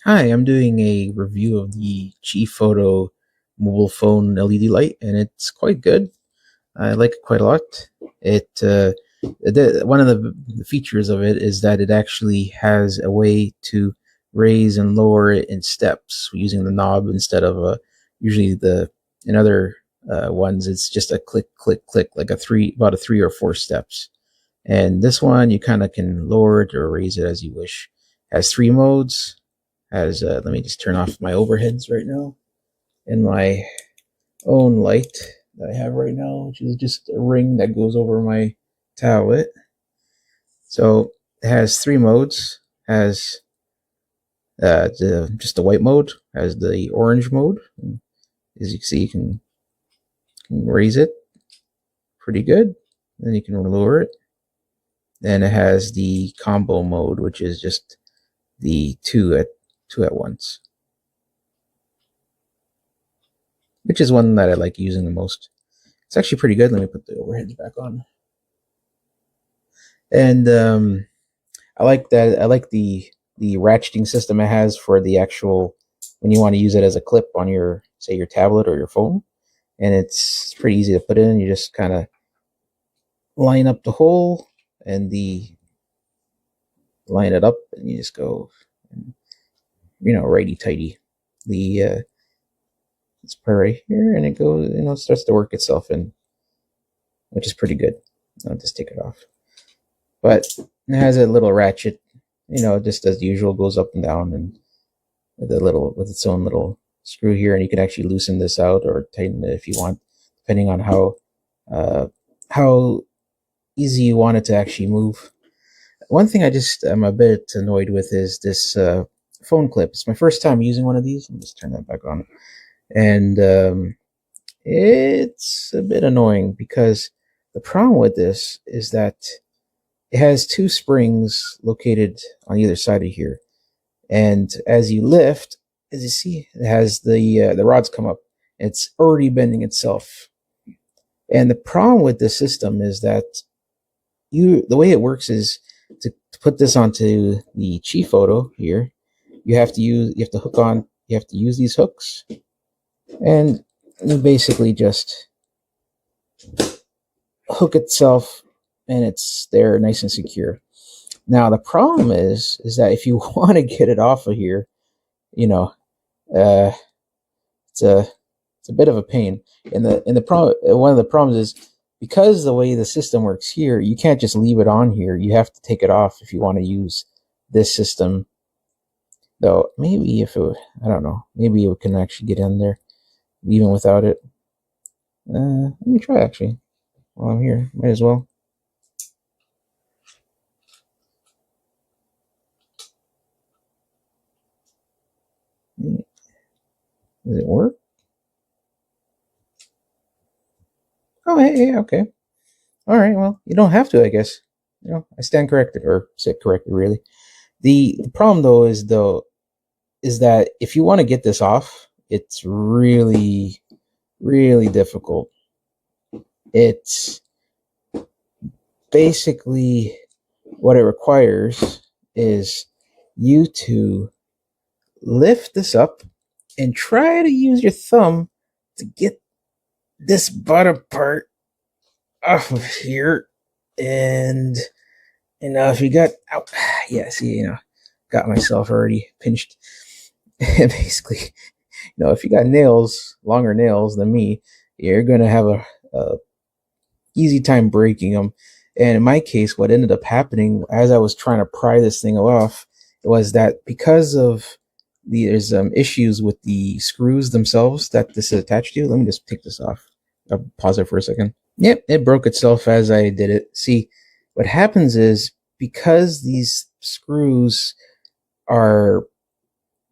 Hi, I'm doing a review of the Ci-Photo mobile phone LED light, and it's quite good. I like it quite a lot. One of the features of it is that it actually has a way to raise and lower it in steps using the knob instead of usually the in other ones it's just a click, click, click, like about a 3 or 4 steps. And this one you kind of can lower it or raise it as you wish. It has 3 modes. Has Let me just turn off my overheads right now and my own light that I have right now, which is just a ring that goes over my tablet. So it has 3 modes. Has just the white mode. Has the orange mode. As you can see, you can raise it pretty good. Then you can lower it. Then it has the combo mode, which is just the two at once, which is one that I like using the most. It's actually pretty good. Let me put the overheads back on. And I like that. I like the ratcheting system it has for the actual when you want to use it as a clip on your, say, your tablet or your phone. And it's pretty easy to put in. You just kind of line up the hole and line it up, and you just go, righty tighty. The It's put right here, and it goes, starts to work itself in, which is pretty good. I'll just take it off. But it has a little ratchet, just as usual, goes up and down, and with its own little screw here, and you can actually loosen this out or tighten it if you want, depending on how easy you want it to actually move. One thing I'm a bit annoyed with is this phone clip. It's my first time using one of these. Let me just turn that back on, and it's a bit annoying because the problem with this is that it has 2 springs located on either side of here, and as you lift, as you see, it has the rods come up. It's already bending itself, and the problem with this system is that the way it works is to put this onto the Ci-Photo here. You have to use these hooks, and you basically just hook itself, and it's there nice and secure. Now the problem is that if you want to get it off of here, you know, uh, it's a bit of a pain. And one of the problems is because the way the system works here, you can't just leave it on here. You have to take it off if you want to use this system. Though maybe I don't know, maybe it can actually get in there even without it. Let me try actually while I'm here. Might as well. Does it work? Oh, hey, okay. All right, well, you don't have to, I guess. I stand corrected, or sit corrected, really. The problem, is that if you want to get this off, it's really, really difficult. It's basically what it requires is you to lift this up and try to use your thumb to get this bottom part off of here. And if you got out, yeah, see, got myself already pinched. Basically, if you got longer nails than me, you're gonna have a easy time breaking them. And in my case, what ended up happening as I was trying to pry this thing off was that because of there's issues with the screws themselves that this is attached to. Let me just take this off. I'll pause it for a second. Yep, it broke itself as I did it. See, what happens is because these screws are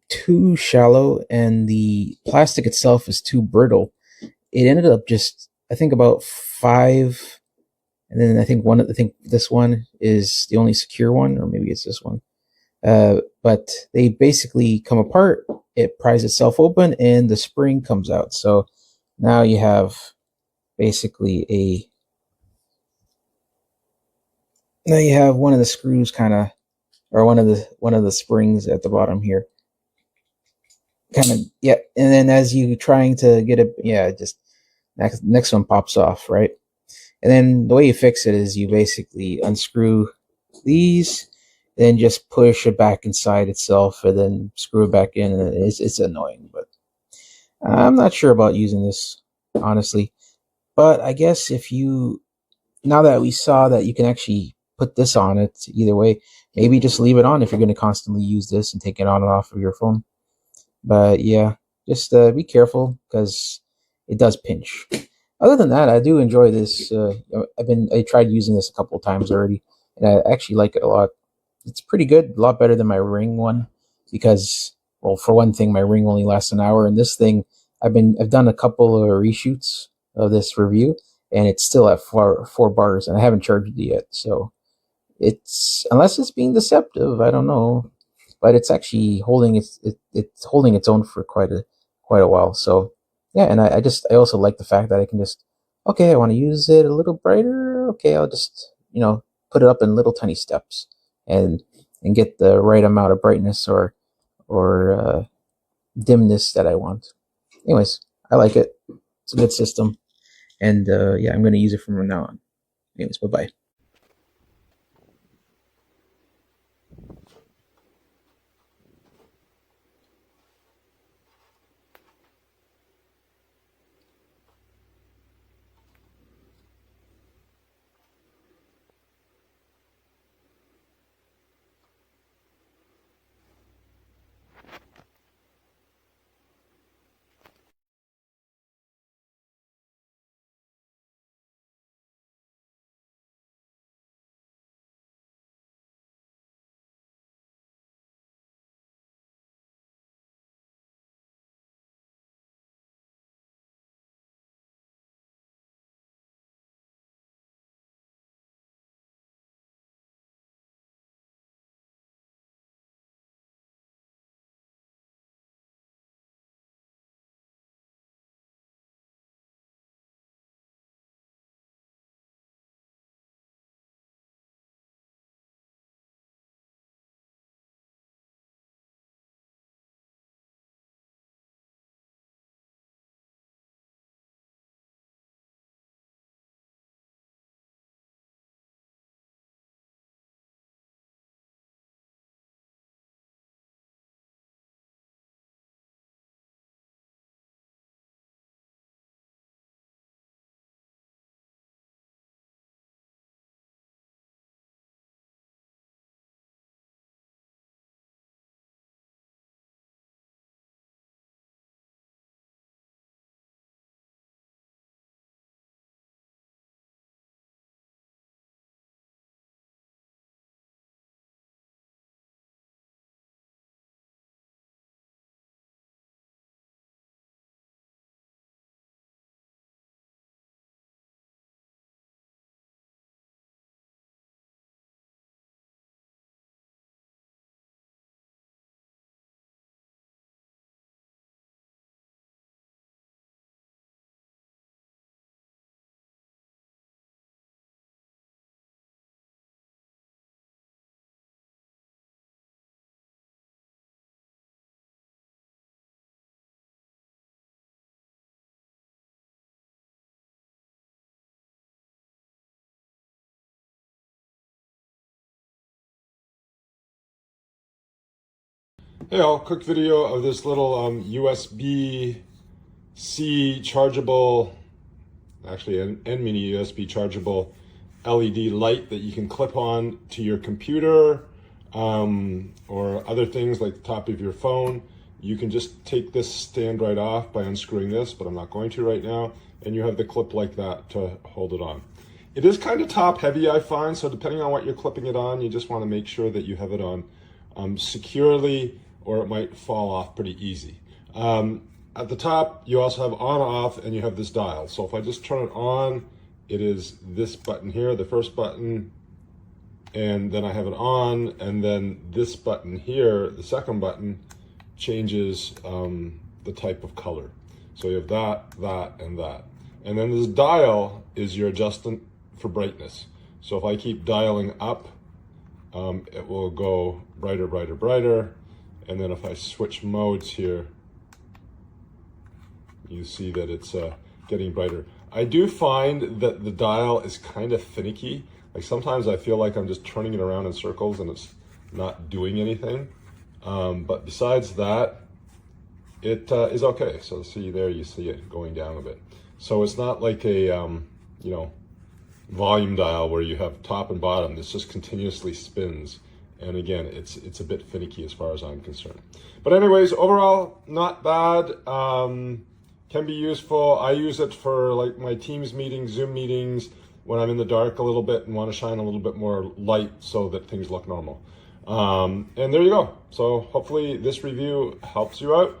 too shallow and the plastic itself is too brittle, it ended up just, I think, about 5. And then I think this one is the only secure one, or maybe it's this one. But they basically come apart. It pries itself open, and the spring comes out. So now you have basically now you have one of the screws kind of, or one of the springs at the bottom here. kind of, yeah. And then as you trying to get it, yeah, just next one pops off, right? And then the way you fix it is you basically unscrew these, then just push it back inside itself, and then screw it back in. And it's annoying, but I'm not sure about using this, honestly. But I guess if you, now that we saw that you can actually put this on it either way, maybe just leave it on if you're going to constantly use this and take it on and off of your phone. But yeah, just be careful because it does pinch. Other than that, I do enjoy this. I tried using this a couple of times already, and I actually like it a lot. It's pretty good, a lot better than my Ring one, because, well, for one thing, my Ring only lasts an hour, and this thing, I've done a couple of reshoots of this review, and it's still at four bars, and I haven't charged it yet. So it's, unless it's being deceptive, I don't know, but it's actually holding it's holding its own for quite a while. So yeah, and I also like the fact that I can just, okay, I want to use it a little brighter. Okay, I'll just, put it up in little tiny steps, and get the right amount of brightness or dimness that I want. Anyways, I like it. It's a good system, and yeah, I'm going to use it from now on. Anyways, bye bye. Hey all, quick video of this little USB-C chargeable, actually and mini USB chargeable LED light that you can clip on to your computer or other things like the top of your phone. You can just take this stand right off by unscrewing this, but I'm not going to right now, and you have the clip like that to hold it on. It is kind of top heavy, I find, so depending on what you're clipping it on, you just want to make sure that you have it on securely, or it might fall off pretty easy. At the top, you also have on, off, and you have this dial. So if I just turn it on, it is this button here, the first button, and then I have it on, and then this button here, the second button, changes the type of color. So you have that, that, and that. And then this dial is your adjustment for brightness. So if I keep dialing up, it will go brighter, brighter, brighter. And then if I switch modes here, you see that it's getting brighter. I do find that the dial is kind of finicky. Like sometimes I feel like I'm just turning it around in circles and it's not doing anything. But besides that, it is okay. So see there, you see it going down a bit. So it's not like a, you know, volume dial where you have top and bottom. This just continuously spins. And again, it's a bit finicky as far as I'm concerned. But anyways, overall, not bad. Can be useful. I use it for like my Teams meetings, Zoom meetings, when I'm in the dark a little bit and want to shine a little bit more light so that things look normal. And there you go. So hopefully this review helps you out.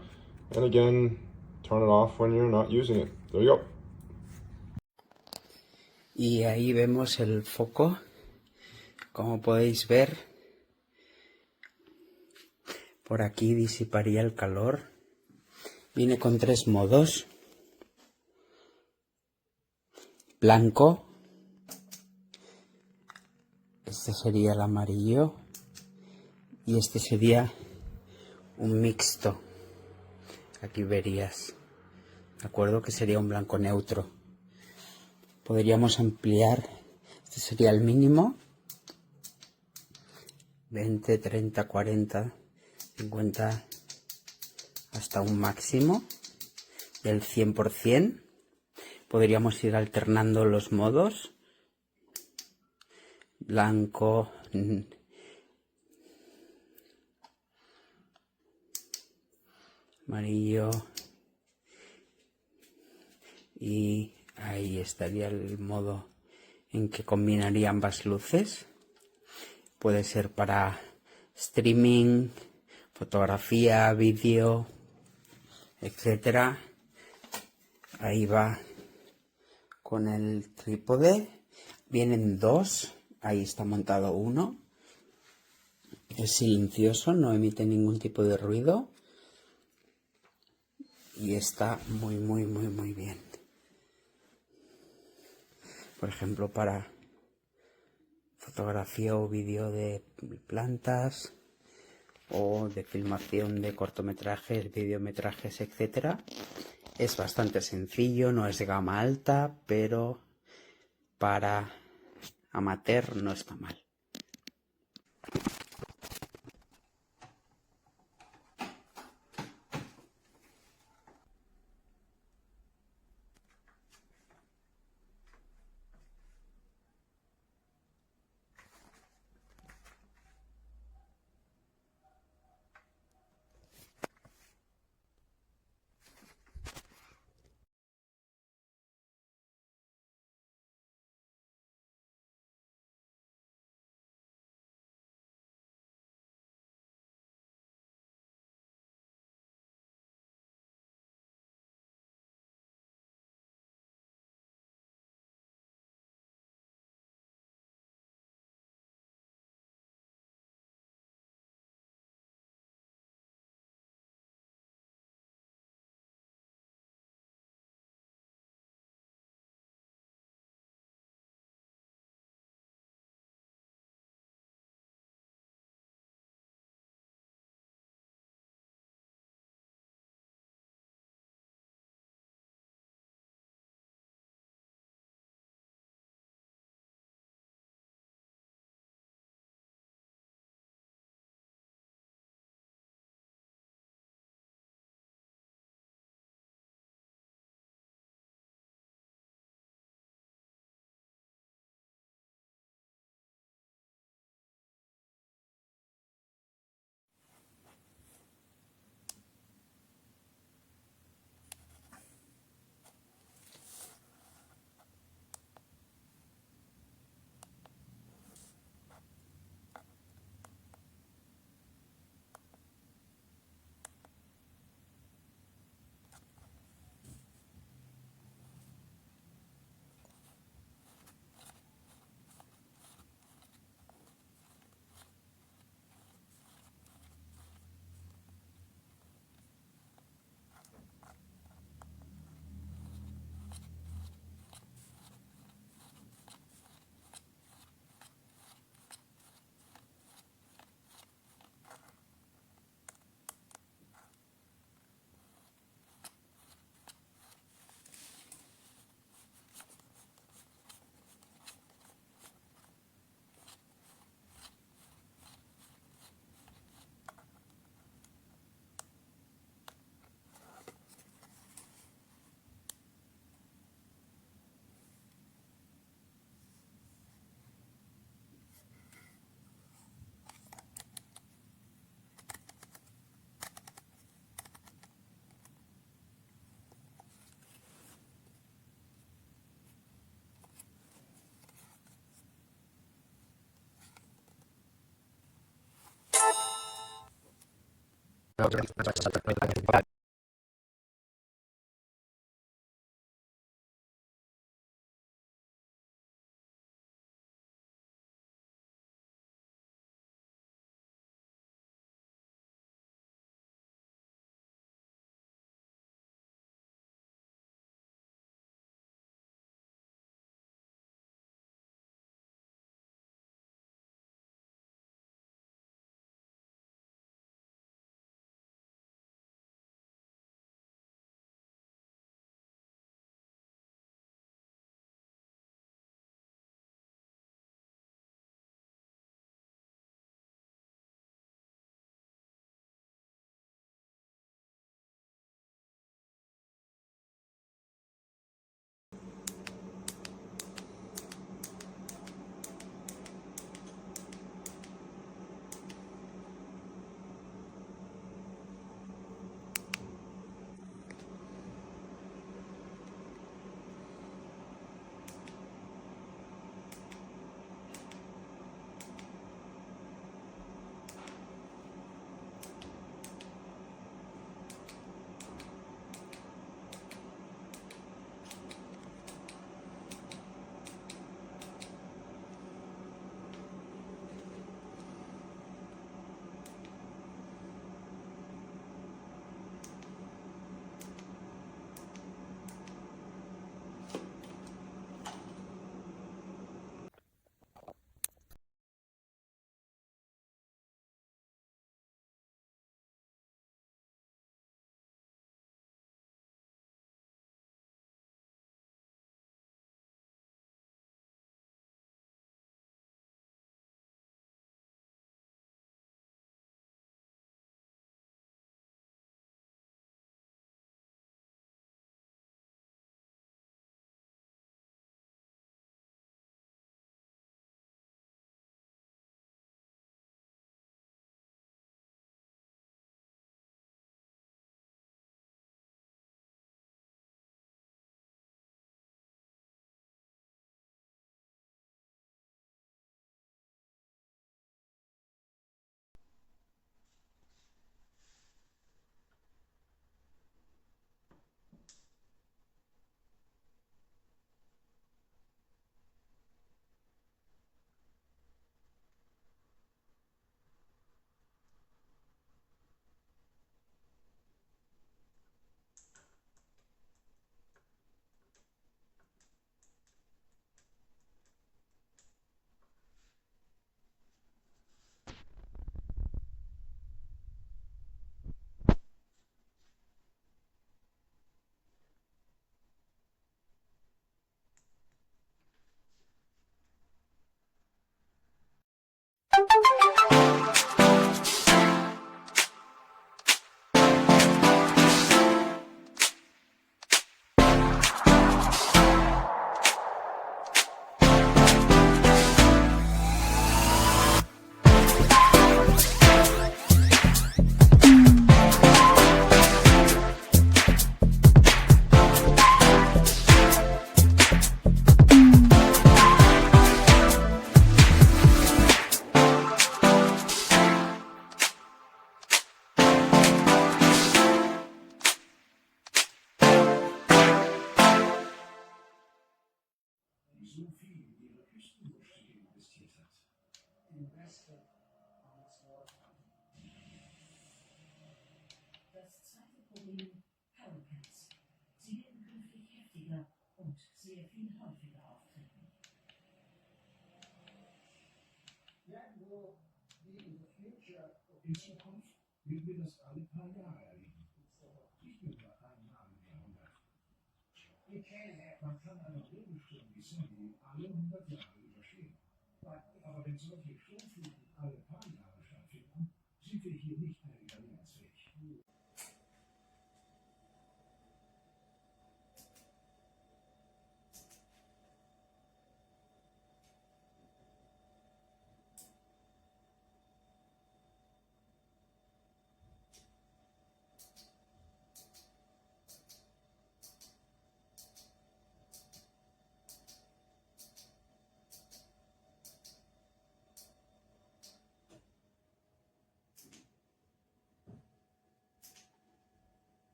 And again, turn it off when you're not using it. There you go. Y ahí vemos el foco. Como podéis ver, por aquí disiparía el calor. Viene con 3 modos. Blanco. Este sería el amarillo. Y este sería un mixto. Aquí verías. De acuerdo que sería un blanco neutro. Podríamos ampliar. Este sería el mínimo. 20, 30, 40, 50, hasta un máximo del 100%. Podríamos ir alternando los modos. Blanco, amarillo, y ahí estaría el modo en que combinaría ambas luces. Puede ser para streaming, fotografía, vídeo, etcétera. Ahí va con el trípode. Vienen 2. Ahí está montado uno. Es silencioso, no emite ningún tipo de ruido. Y está muy bien. Por ejemplo, para fotografía o vídeo de plantas o de filmación de cortometrajes, videometrajes, etcétera. Es bastante sencillo, no es de gama alta, pero para amateur no está mal.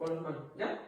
con las manos, ¿ya?